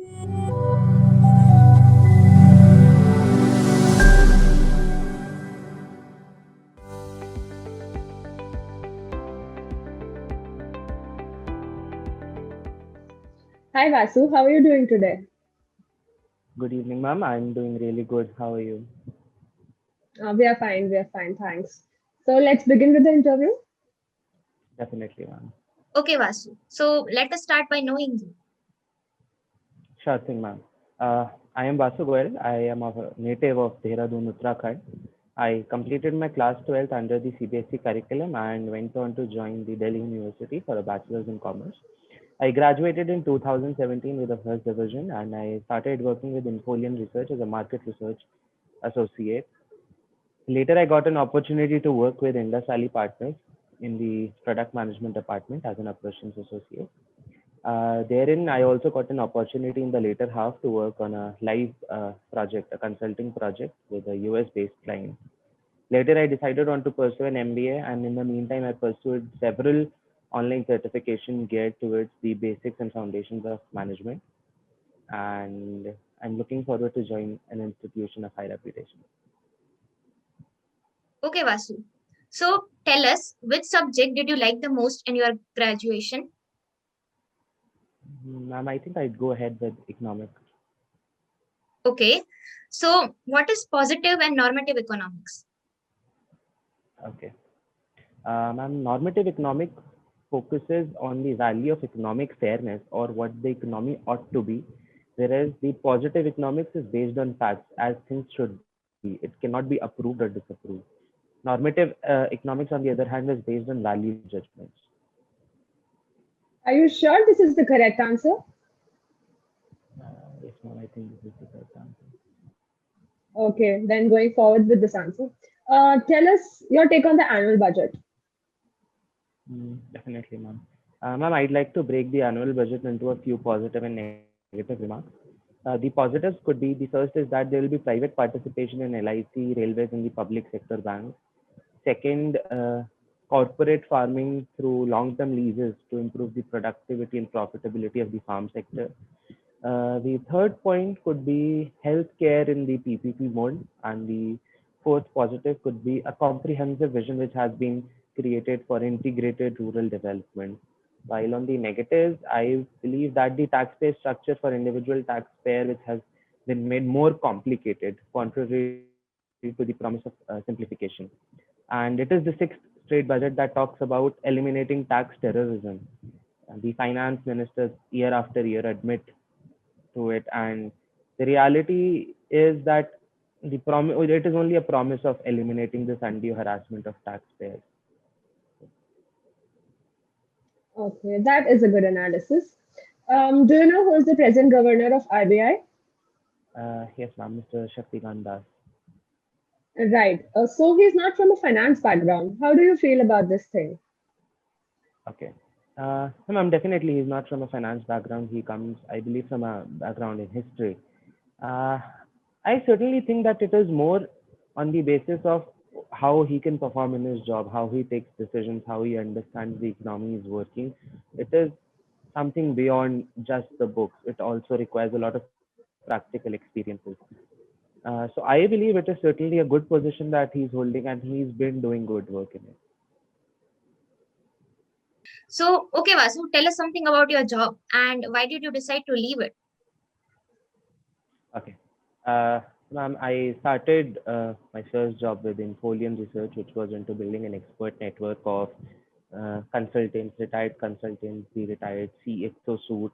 Hi Vasu, how are you doing today? Good evening, ma'am. I'm doing really good. How are you? We are fine, thanks. So let's begin with the interview. Definitely, ma'am. Okay, Vasu. So let us start by knowing you. Sure thing, ma'am. Uh, I am Vasu Goyal. I am a native of Dehradun, Uttarakhand. I completed my class 12th under the CBSE curriculum and went on to join the Delhi University for a bachelor's in commerce. I graduated in 2017 with a first division and I started working with Infolium Research as a market research associate. Later, I got an opportunity to work with Indus Valley Partners in the product management department as an operations associate. Therein, I also got an opportunity in the later half to work on a live project, a consulting project with a US-based client. Later, I decided on to pursue an MBA, and in the meantime, I pursued several online certification geared towards the basics and foundations of management. And I'm looking forward to join an institution of high reputation. Okay, Vasu. So tell us, which subject did you like the most in your graduation? Ma'am, I think I'd go ahead with economics. Okay. So what is positive and normative economics? Okay. Ma'am, normative economics focuses on the value of economic fairness or what the economy ought to be, whereas the positive economics is based on facts as things should be. It cannot be approved or disapproved. Normative economics, on the other hand, is based on value judgments. Are you sure this is the correct answer? Yes, ma'am, I think this is the correct answer. Okay, then going forward with this answer. Tell us your take on the annual budget. Definitely, ma'am. Ma'am, I'd like to break the annual budget into a few positive and negative remarks. The positives could be the first is that there will be private participation in LIC, railways, and the public sector banks. Second, corporate farming through long-term leases to improve the productivity and profitability of the farm sector. The third point could be healthcare in the PPP mode, and the fourth positive could be a comprehensive vision which has been created for integrated rural development. While on the negatives, I believe that the taxpayer structure for individual taxpayer, which has been made more complicated, contrary to the promise of simplification. And it is the sixth straight budget that talks about eliminating tax terrorism. And the finance ministers year after year admit to it, and the reality is that it is only a promise of eliminating this undue harassment of taxpayers. Okay, that is a good analysis. Do you know who is the present governor of RBI? Yes, ma'am, Mr. Shaktikan Das. Right. So he's not from a finance background. How do you feel about this thing? Okay. No, ma'am, definitely he's not from a finance background. He comes, I believe, from a background in history. Uh, I certainly think that it is more on the basis of how he can perform in his job, how he takes decisions, how he understands the economy is working. It is something beyond just the books. It also requires a lot of practical experiences. So I believe it is certainly a good position that he's holding, and he's been doing good work in it. So, okay, Vasu, tell us something about your job and why did you decide to leave it? Okay. Ma'am, I started my first job with Infolium Research, which was into building an expert network of consultants, retired consultants, the retired CXO suite.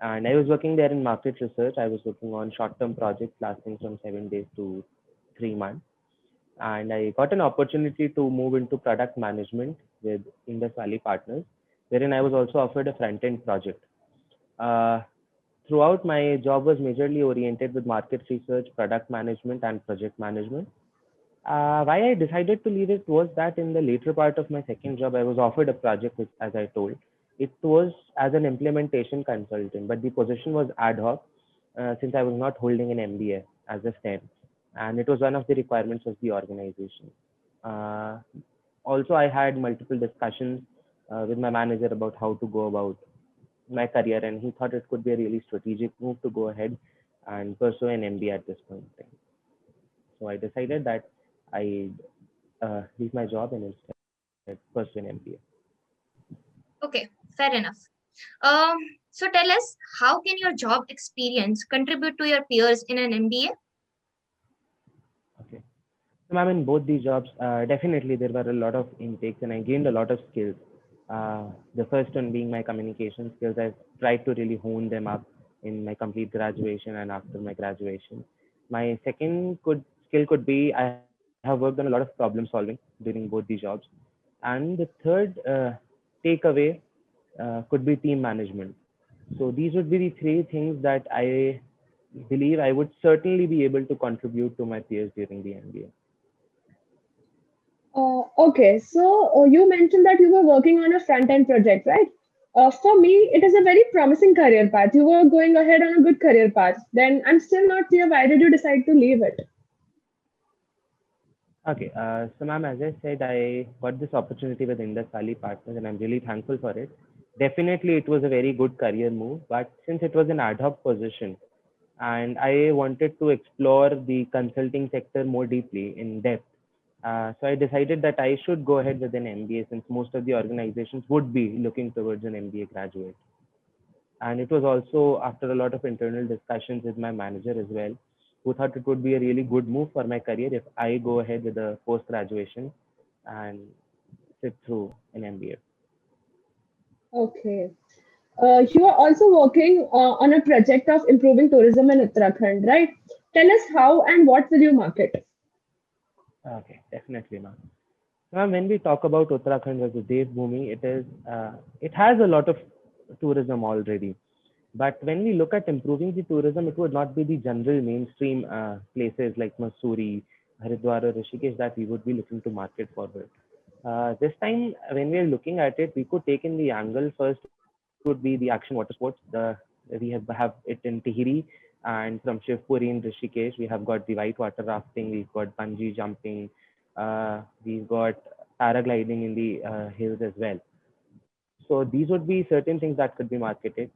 And I was working there in market research. I was working on short-term projects lasting from 7 days to 3 months. And I got an opportunity to move into product management with Indus Valley Partners, wherein I was also offered a front-end project. Uh, Throughout, my job was majorly oriented with market research, product management, and project management. Why I decided to leave it was that in the later part of my second job, I was offered a project, which, as I told, it was as an implementation consultant, but the position was ad hoc since I was not holding an MBA as a STEM, and it was one of the requirements of the organization. Uh, Also, I had multiple discussions with my manager about how to go about. my career, and he thought it could be a really strategic move to go ahead and pursue an MBA at this point in time. So I decided that I leave my job and instead pursue an MBA. Okay, fair enough. Um, so tell us, how can your job experience contribute to your peers in an MBA? Okay. So, ma'am, in both these jobs, definitely there were a lot of intakes, and I gained a lot of skills. The first one being my communication skills. I tried to really hone them up in my complete graduation and after my graduation. My second skill could be I have worked on a lot of problem solving during both these jobs. And the third takeaway could be team management. So these would be the three things that I believe I would certainly be able to contribute to my peers during the MBA. Okay, so you mentioned that you were working on a front-end project, right? For me, it is a very promising career path. You were going ahead on a good career path. Then I'm still not clear, why did you decide to leave it? Okay, so ma'am, as I said, I got this opportunity with Indus Valley Partners, and I'm really thankful for it. Definitely, it was a very good career move, but since it was an ad hoc position, and I wanted to explore the consulting sector more deeply in depth, so I decided that I should go ahead with an MBA since most of the organizations would be looking towards an MBA graduate. And it was also after a lot of internal discussions with my manager as well, who thought it would be a really good move for my career if I go ahead with a post graduation and sit through an MBA. Okay. You are also working on a project of improving tourism in Uttarakhand, right? Tell us how and what will you market? Okay, definitely, ma'am. Ma'am, when we talk about Uttarakhand as a Dev Bhumi, it has a lot of tourism already. But when we look at improving the tourism, it would not be the general mainstream places like Mussoorie, Haridwar, or Rishikesh that we would be looking to market forward. This time, when we are looking at it, we could take in the angle. First would be the action water sports. We have it in Tihiri, and from Shivpuri in Rishikesh, we have got the white water rafting, we've got bungee jumping, we've got paragliding in the hills as well. So these would be certain things that could be marketed.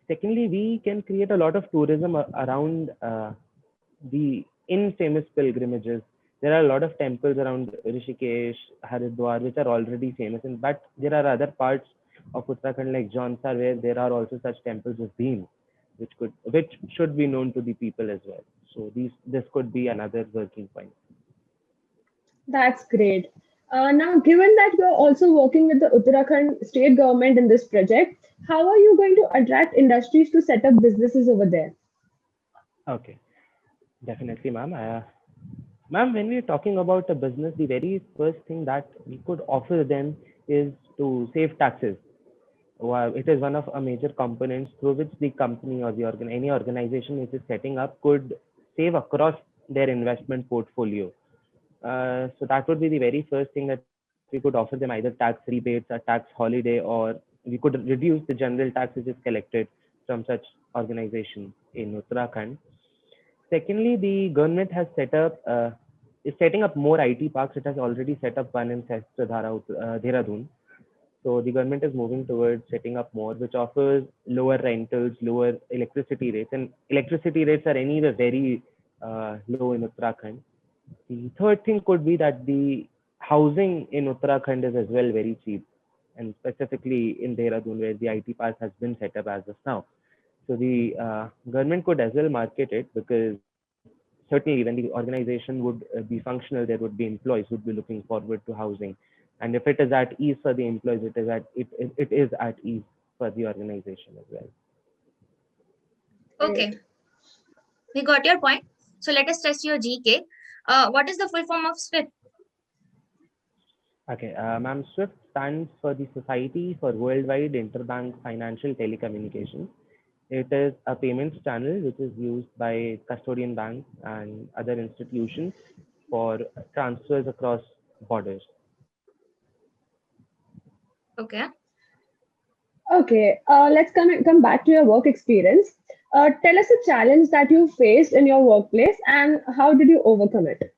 Secondly, we can create a lot of tourism around the infamous pilgrimages. There are a lot of temples around Rishikesh, Haridwar, which are already famous, and but there are other parts of Uttarakhand like Jaunsar where there are also such temples as Bhim, which should be known to the people as well. So this could be another working point. That's great. Now, given that you're also working with the Uttarakhand state government in this project, how are you going to attract industries to set up businesses over there? Okay, definitely, ma'am. Ma'am, when we're talking about a business, the very first thing that we could offer them is to save taxes. Well, it is one of a major components through which the company or any organization which is setting up could save across their investment portfolio. So that would be the very first thing that we could offer them, either tax rebates, a tax holiday, or we could reduce the general tax which is collected from such organizations in Uttarakhand. Secondly, the government has is setting up more IT parks. It has already set up one in Sestradhara, Dehradun. So the government is moving towards setting up more, which offers lower rentals, lower electricity rates, and electricity rates are anyway very low in Uttarakhand. The third thing could be that the housing in Uttarakhand is as well very cheap, and specifically in Dehradun, where the IT park has been set up as of now. So the government could as well market it because certainly when the organization would be functional, there would be employees who would be looking forward to housing, and if it is at ease for the employees, it is at ease for the organization as well. Okay, Great. we got your point. So let us test your GK. What is the full form of SWIFT? Okay, ma'am, SWIFT stands for the Society for Worldwide Interbank Financial Telecommunications. It is a payments channel which is used by custodian banks and other institutions for transfers across borders. Okay. Okay, let's come back to your work experience. Tell us a challenge that you faced in your workplace and how did you overcome it?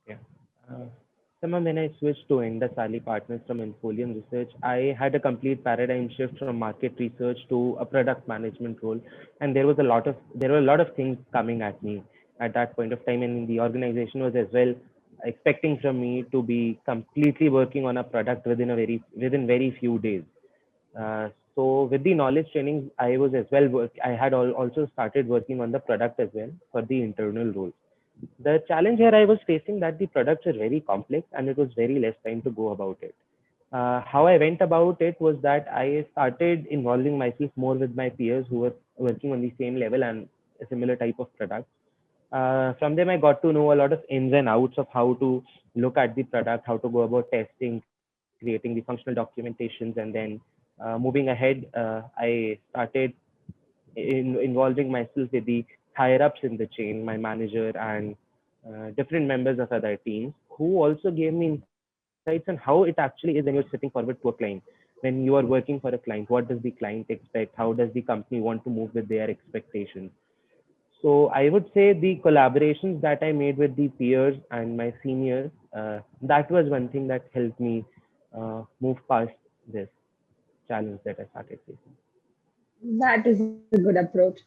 Okay. Uh, So, ma'am, when I switched to Indus Valley Partners from Infolium Research, I had a complete paradigm shift from market research to a product management role, and there were a lot of things coming at me at that point of time, and the organization was as well expecting from me to be completely working on a product within very few days. So with the knowledge training, I was as well I had also started working on the product as well for the internal role. The challenge here I was facing that the products are very complex and it was very less time to go about it. How I went about it was that I started involving myself more with my peers who were working on the same level and a similar type of product. From them, I got to know a lot of ins and outs of how to look at the product, how to go about testing, creating the functional documentations, and then moving ahead, I started involving myself with the higher ups in the chain, my manager and different members of other teams, who also gave me insights on how it actually is when you're sitting forward to a client. When you are working for a client, what does the client expect? How does the company want to move with their expectations? So I would say the collaborations that I made with the peers and my seniors, that was one thing that helped me move past this challenge that I started facing. That is a good approach.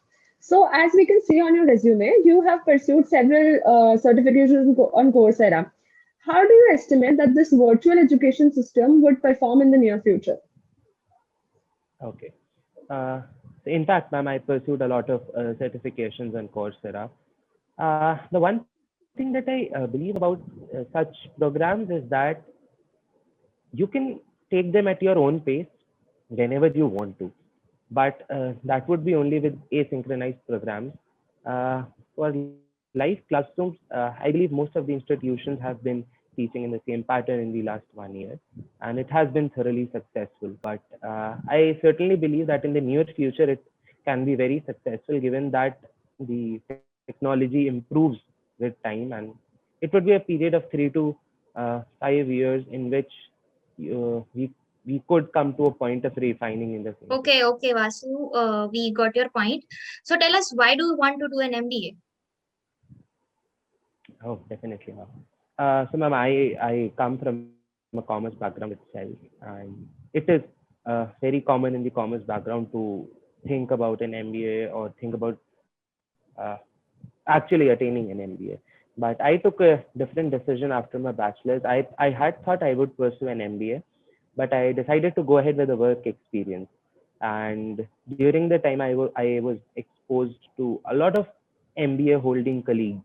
So, as we can see on your resume, you have pursued several certifications on Coursera. How do you estimate that this virtual education system would perform in the near future? Okay. Uh, in fact, ma'am, I pursued a lot of certifications on Coursera. The one thing that I believe about such programs is that you can take them at your own pace whenever you want to, but that would be only with asynchronized programs. For live classrooms, I believe most of the institutions have been teaching in the same pattern in the last 1 year, and it has been thoroughly successful. But I certainly believe that in the near future, it can be very successful given that the technology improves with time, and it would be a period of 3 to 5 years in which we could come to a point of refining in the same thing. Okay, Vasu, we got your point. So tell us, why do you want to do an MBA? Oh, definitely, ma'am. So, ma'am, I come from a commerce background itself, and it is very common in the commerce background to think about an MBA or think about actually attaining an MBA. But I took a different decision after my bachelor's. I had thought I would pursue an MBA, but I decided to go ahead with a work experience. And during the time, I was exposed to a lot of MBA holding colleagues,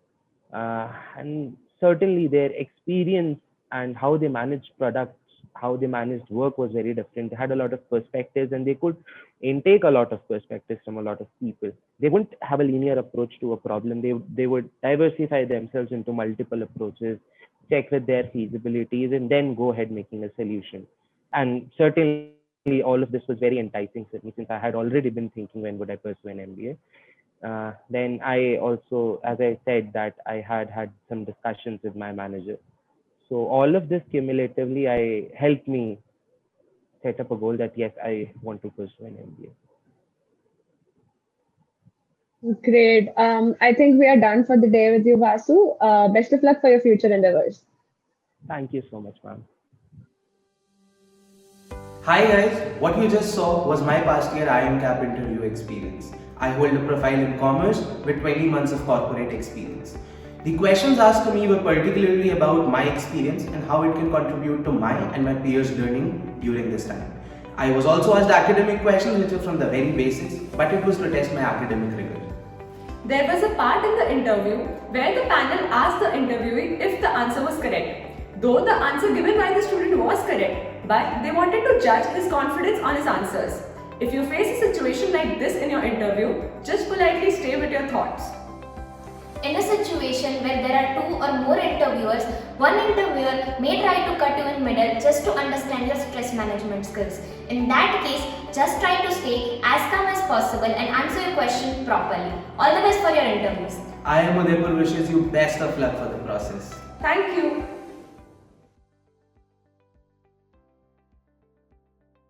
and certainly their experience and how they managed products, how they managed work was very different. They had a lot of perspectives and they could intake a lot of perspectives from a lot of people. They wouldn't have a linear approach to a problem. They would diversify themselves into multiple approaches, check with their feasibilities, and then go ahead making a solution. And certainly all of this was very enticing for me, since I had already been thinking when would I pursue an MBA. Then I also, as I said, that I had some discussions with my manager. So all of this cumulatively, I helped me set up a goal that yes, I want to pursue an MBA. Great. I think we are done for the day with you, Vasu. Best of luck for your future endeavors. Thank you so much, ma'am. Hi guys, what you just saw was my past year IMCAP interview experience. I hold a profile in commerce with 20 months of corporate experience. The questions asked to me were particularly about my experience and how it can contribute to my and my peers' learning during this time. I was also asked academic questions which were from the very basics, but it was to test my academic rigor. There was a part in the interview where the panel asked the interviewee if the answer was correct. Though the answer given by the student was correct, but they wanted to judge his confidence on his answers. If you face a situation like this in your interview, just politely stay with your thoughts. In a situation where there are two or more interviewers, one interviewer may try to cut you in middle just to understand your stress management skills. In that case, just try to stay as calm as possible and answer your question properly. All the best for your interviews. I am Udaipur wishes you best of luck for the process. Thank you.